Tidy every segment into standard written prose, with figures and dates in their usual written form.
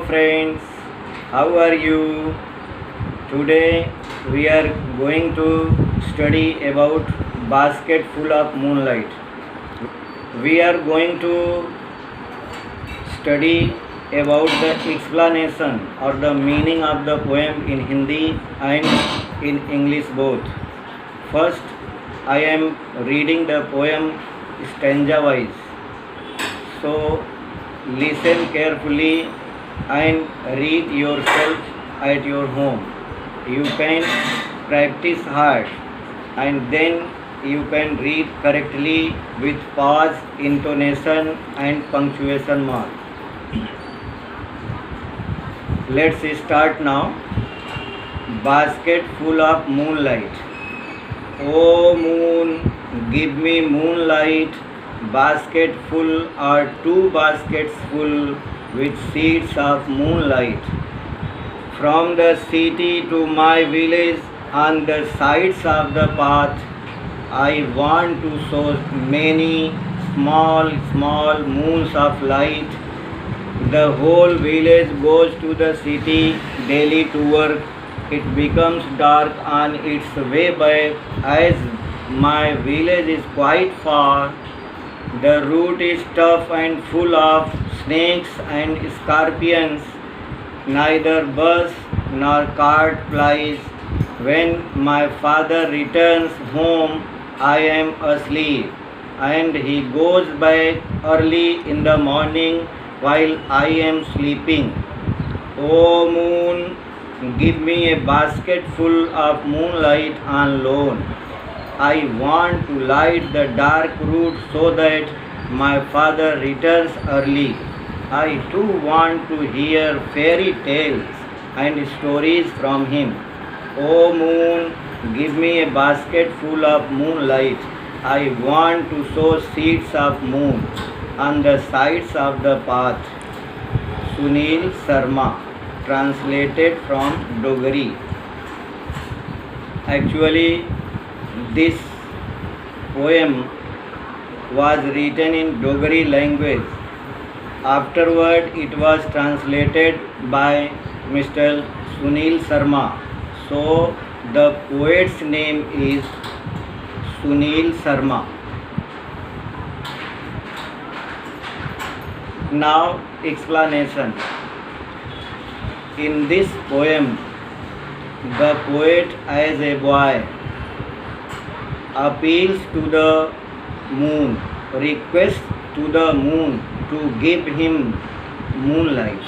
friends, how are you? Today we are going to study about basket full of moonlight. We are going to study about the explanation or the meaning of the poem in Hindi and in English both. First, I am reading the poem stanza wise. So listen carefully and read yourself at your home. You can practice hard and then you can read correctly with pause, intonation and punctuation mark. Let's start now. Basket full of moonlight. Oh moon, give me moonlight. Basket full or two baskets full with seeds of moonlight. From the city to my village on the sides of the path, I want to show many small moons of light. The whole village goes to the city daily to work. It becomes dark on its way back as my village is quite far. The route is tough and full of snakes and scorpions. Neither bus nor cart plies. When my father returns home, I am asleep, and he goes back early in the morning while I am sleeping. O moon, give me a basket full of moonlight on loan. I want to light the dark route so that my father returns early. I too want to hear fairy tales and stories from him. O moon, give me a basket full of moonlight. I want to sow seeds of moon on the sides of the path. Sunil Sharma, translated from Dogari. Actually, this poem was written in Dogari language. Afterward, it was translated by Mr. Sunil Sharma. So, the poet's name is Sunil Sharma. Now, explanation. In this poem, the poet as a boy appeals to the moon, requests to the moon to give him moonlight.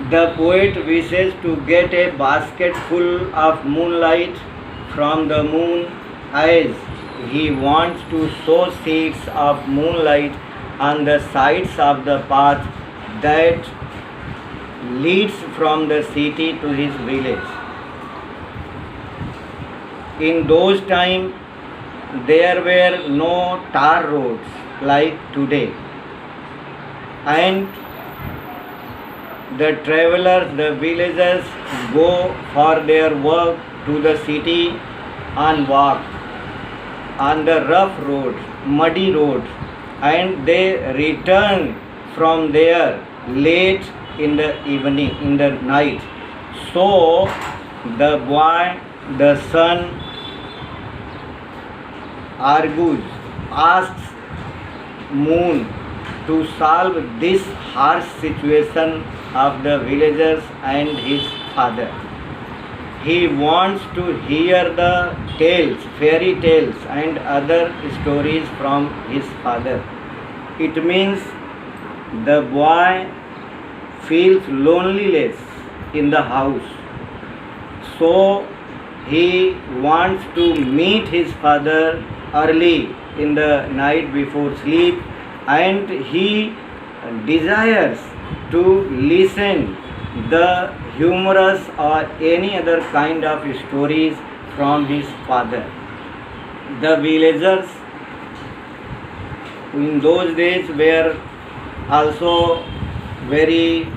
The poet wishes to get a basket full of moonlight from the moon as he wants to sow seeds of moonlight on the sides of the path that leads from the city to his village. In those times, there were no tar roads like today, and the travelers, the villagers go for their work to the city and walk on the rough roads, muddy roads, and they return from there late in the evening, in the night. So the boy, the son, asks moon to solve this harsh situation of the villagers and his father. He wants to hear the tales, fairy tales and other stories from his father. It means the boy feels loneliness in the house. So he wants to meet his father early in the night before sleep, and he desires to listen the humorous or any other kind of stories from his father. The villagers in those days were also very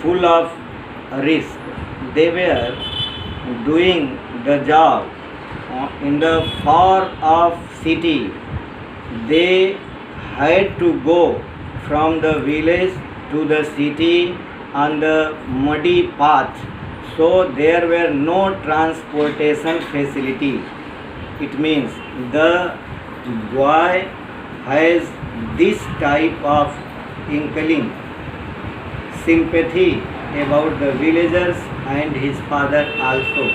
full of risk. They were doing the job in the far off city. They had to go from the village to the city on the muddy path, so there were no transportation facility. It means the boy has this type of inkling, sympathy about the villagers and his father also.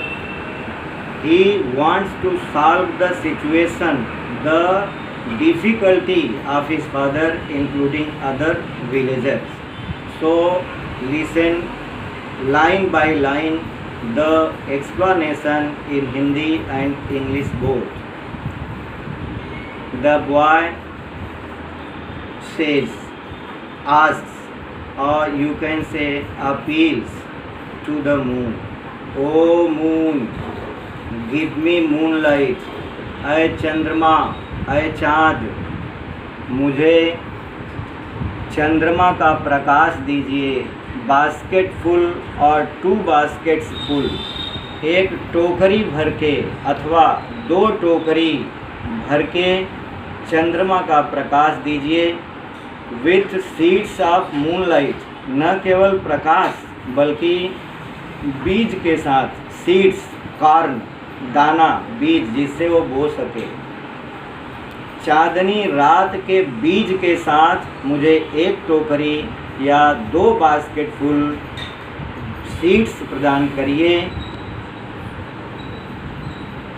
He wants to solve the situation, the difficulty of his father, including other villagers. So listen line by line the explanation in Hindi and English both. The boy says, asks, or you can say appeals to the moon. O moon, give me moonlight. अय चंद्रमा, अय चाँद, मुझे चंद्रमा का प्रकाश दीजिए. Basket full और 2 baskets full, एक टोकरी भर के अथवा 2 टोकरी भर के चंद्रमा का प्रकाश दीजिए. विथ सीड्स ऑफ मूनलाइट, न केवल प्रकाश बल्कि बीज के साथ. सीड्स, कॉर्न, दाना, बीज जिससे वो बो सके. चांदनी रात के बीज के साथ मुझे 1 टोकरी या 2 बास्केट फुल सीड्स प्रदान करिए.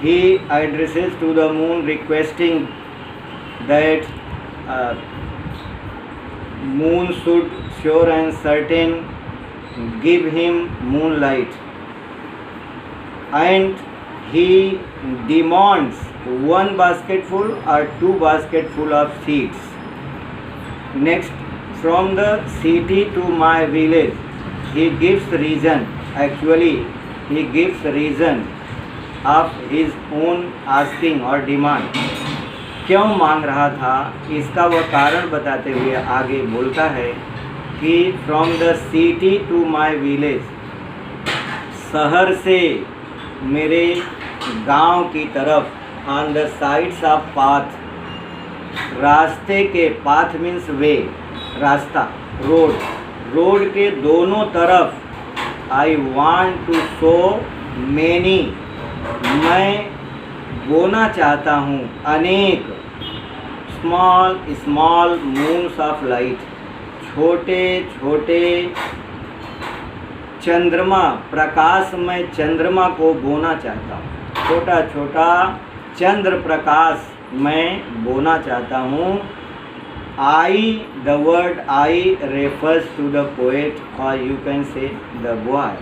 He addresses to the moon requesting that moon should sure and certain give him moonlight, and he demands 1 basketful or 2 basketful of seeds. Next, from the city to my village, he gives reason. Actually, he gives reason of his own asking or demand. क्यों मांग रहा था इसका वह कारण बताते हुए आगे बोलता है कि from the city to my village, शहर से मेरे गांव की तरफ. On the sides of path, रास्ते के, पाथ मीन्स वे, रास्ता, रोड, रोड के दोनों तरफ. I want to sow many, मैं बोना चाहता हूँ अनेक. Small small moons of light, छोटे छोटे चंद्रमा, प्रकाश में चंद्रमा को बोना चाहता हूँ. छोटा छोटा चंद्र प्रकाश मैं बोना चाहता हूँ. I, the word I refers to the poet और you can say the boy.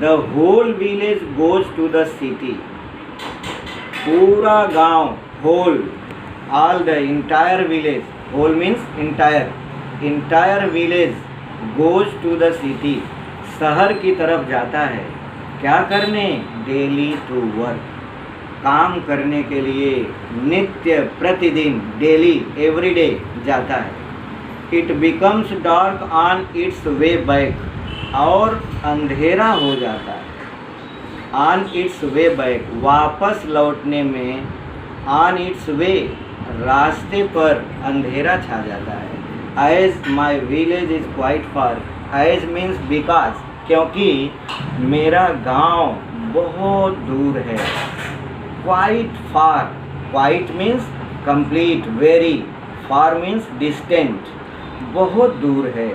The whole village goes to the city, पूरा गांव, whole, all the entire village, whole means entire, entire village goes to the city, शहर की तरफ जाता है. क्या करने? डेली टू वर्क, काम करने के लिए, नित्य प्रतिदिन, डेली, एवरीडे जाता है. It becomes dark on it's way back, और अंधेरा हो जाता है. ऑन इट्स वे बैक, वापस लौटने में. ऑन इट्स वे, रास्ते पर अंधेरा छा जाता है. As my village is quite far, as means because, क्योंकि मेरा गांव बहुत दूर है. Quite far, quite means complete, very, far means distant, बहुत दूर है.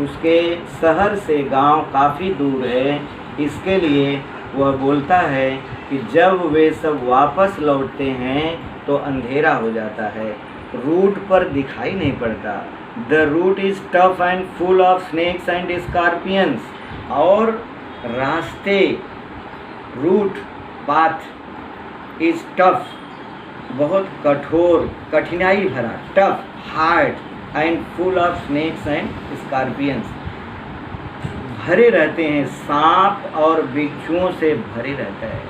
उसके शहर से गांव काफ़ी दूर है. इसके लिए वह बोलता है कि जब वे सब वापस लौटते हैं तो अंधेरा हो जाता है. रूट पर दिखाई नहीं पड़ता. The route is tough and full of snakes and scorpions, और रास्ते, रूट, पाथ इज़ टफ, बहुत कठोर, कठिनाई भरा, tough, hard, and full of snakes and scorpions, भरे रहते हैं, सांप और बिच्छुओं से भरे रहता है.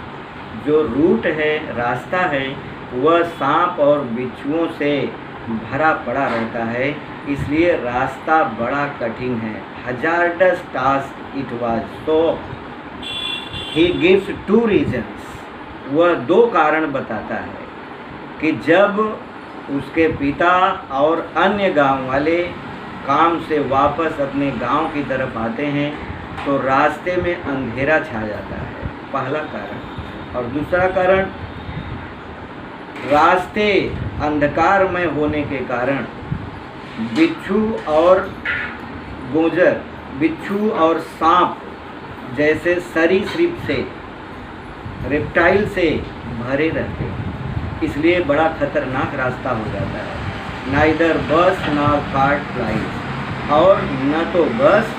जो रूट है, रास्ता है, वह सांप और बिच्छुओं से भरा पड़ा रहता है. इसलिए रास्ता बड़ा कठिन है. Hazardous task it was. So he gives 2 reasons. वह 2 कारण बताता है कि जब उसके पिता और अन्य गांव वाले काम से वापस अपने गांव की तरफ आते हैं तो रास्ते में अंधेरा छा जाता है, पहला कारण। और दूसरा कारण, रास्ते अंधकारमय होने के कारण बिच्छू और गोजर, बिच्छू और सांप जैसे सरीसृप से, रेप्टाइल से भरे रहते हैं, इसलिए बड़ा खतरनाक रास्ता हो जाता है। नाइदर बस नॉर कार्ट फ्लाइज, और न तो बस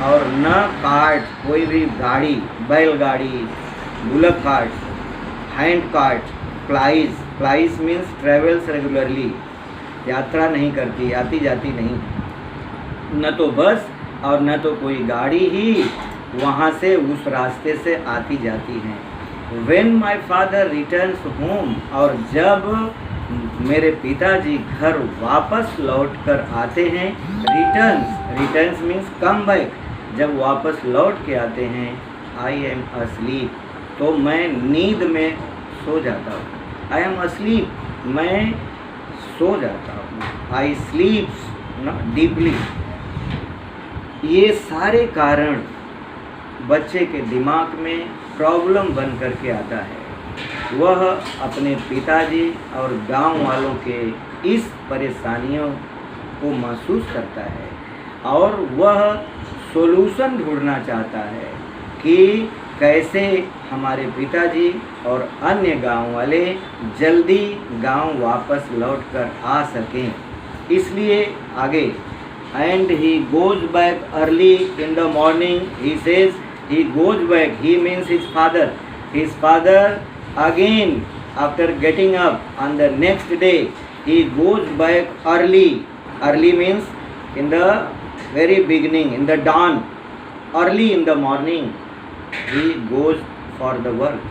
और न कार्ट, कोई भी गाड़ी, बैलगाड़ी, bullock cart, hand cart, flies, flies means travels regularly, यात्रा नहीं करती, आती जाती नहीं, न तो बस और न तो कोई गाड़ी ही वहाँ से उस रास्ते से आती जाती हैं। When my father returns home, और जब मेरे पिताजी घर वापस लौट कर आते हैं, रिटर्न्स मीन्स कम बैक, जब वापस लौट के आते हैं, आई एम asleep, तो मैं नींद में सो जाता हूँ। आई एम asleep, मैं सो जाता हूँ। आई स्लीप्स डीपली। ये सारे कारण बच्चे के दिमाग में प्रॉब्लम बन करके आता है। वह अपने पिताजी और गांव वालों के इस परेशानियों को महसूस करता है और वह सॉल्यूशन ढूंढना चाहता है कि कैसे हमारे पिताजी और अन्य गांव वाले जल्दी गांव वापस लौट कर आ सकें। इसलिए आगे, and he goes back early in the morning, he says, he goes back, he means his father again after getting up on the next day, he goes back early means in the very beginning, in the dawn, early in the morning, he goes for the work,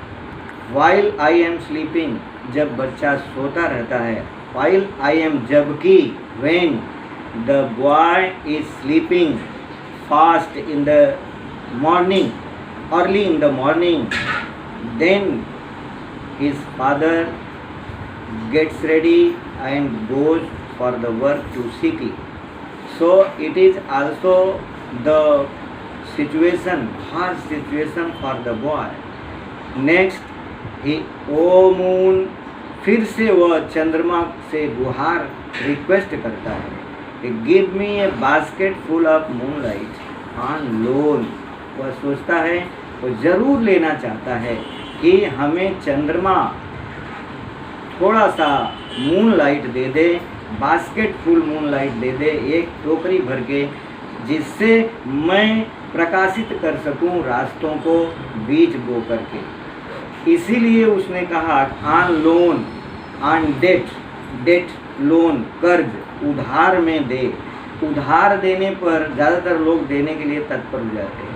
while I am sleeping, जब बच्चा सोता रहता है, while I am, जबकि, when the boy is sleeping fast in the morning, early in the morning, then his father gets ready and goes for the work to city. So it is also the situation, harsh situation for the boy. Next, he, O moon, फिर से वह चंद्रमा से गुहार request करता है, give me A basket full of moonlight on loan. वह सोचता है, वो ज़रूर लेना चाहता है कि हमें चंद्रमा थोड़ा सा मूनलाइट दे दे, बास्केट फुल मूनलाइट दे दे, एक टोकरी भर के, जिससे मैं प्रकाशित कर सकूं रास्तों को बीज बो करके। इसीलिए उसने कहा on loan, on debt loan, कर्ज, उधार में दे। उधार देने पर ज़्यादातर लोग देने के लिए तत्पर हो जाते हैं।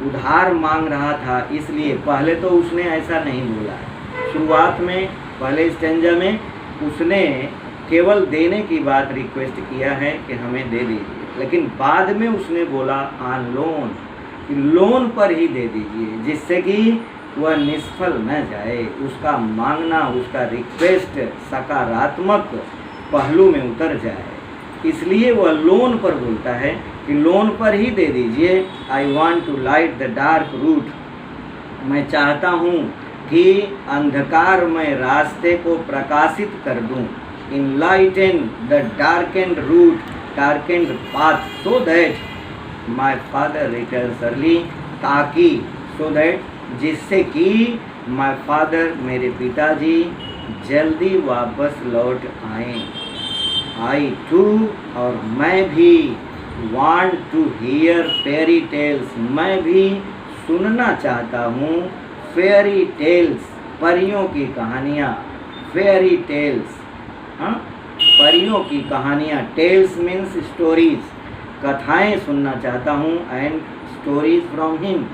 उधार मांग रहा था, इसलिए पहले तो उसने ऐसा नहीं बोला। शुरुआत में पहले स्टेंजा में उसने केवल देने की बात रिक्वेस्ट किया है कि हमें दे दीजिए, लेकिन बाद में उसने बोला ऑन लोन, कि लोन पर ही दे दीजिए, जिससे कि वह निष्फल न जाए, उसका मांगना, उसका रिक्वेस्ट सकारात्मक पहलू में उतर जाए। इसलिए वह लोन पर बोलता है कि लोन पर ही दे दीजिए। I want to light the dark route, मैं चाहता हूँ कि अंधकारमय रास्ते को प्रकाशित कर दूँ। Enlighten the darkened route, darkened path, so that my father returns early, ताकि, सो दैट, जिससे कि माय फादर, मेरे पिताजी जल्दी वापस लौट आएँ। आई टू, और मैं भी, want to hear fairy tales, मैं भी सुनना चाहता हूँ फेरी टेल्स, परियों की कहानियाँ। फेरी टेल्स, हाँ, परियों की कहानियाँ। टेल्स मीन्स स्टोरीज, कथाएँ सुनना चाहता हूँ। And stories from him,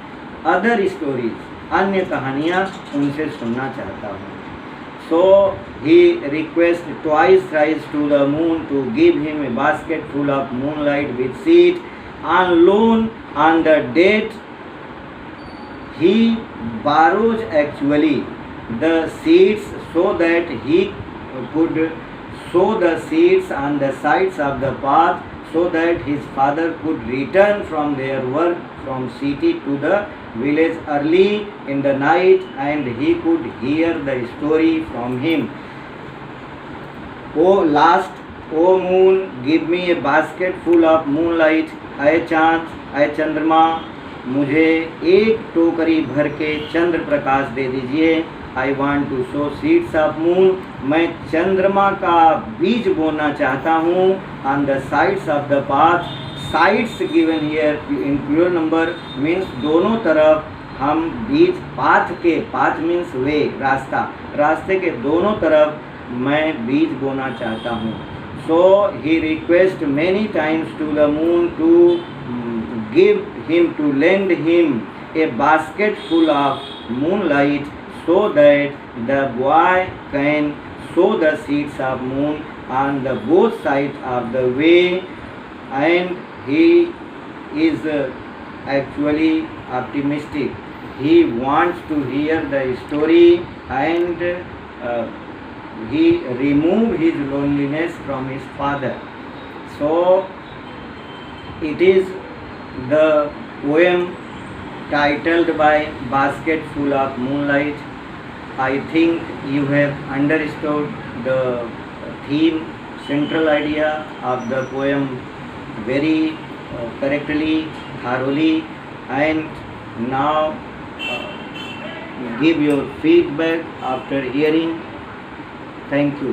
other stories, अन्य कहानियाँ उनसे सुनना चाहता हूँ। So he requests twice thrice to the moon to give him a basket full of moonlight with seed on loan on the date. He borrows actually the seeds so that he could sow the seeds on the sides of the path so that his father could return from their work from city to the village early in the night and he could hear the story from him. O moon, give me a basket full of moonlight. अय चाँद, अय चंद्रमा, मुझे एक टोकरी भर के चंद्र प्रकाश दे दीजिए. I want to sow seeds of moon. मैं चंद्रमा का बीज बोना चाहता हूँ. On the sides of the path. Sides given here in plural number means दोनों तरफ हम बीज पाथ के, पाथ मीन्स वे, रास्ता, रास्ते के दोनों तरफ मैं बीज बोना चाहता हूँ. So he requested many times to the moon to give him, to lend him a basket full of moonlight so that the boy can sow the seeds of moon on the both sides of the way. And he is actually optimistic. He wants to hear the story and he removed his loneliness from his father. So it is the poem titled by Basket Full of Moonlight. I think you have understood the theme, central idea of the poem very correctly, thoroughly, and now give your feedback after hearing. Thank you.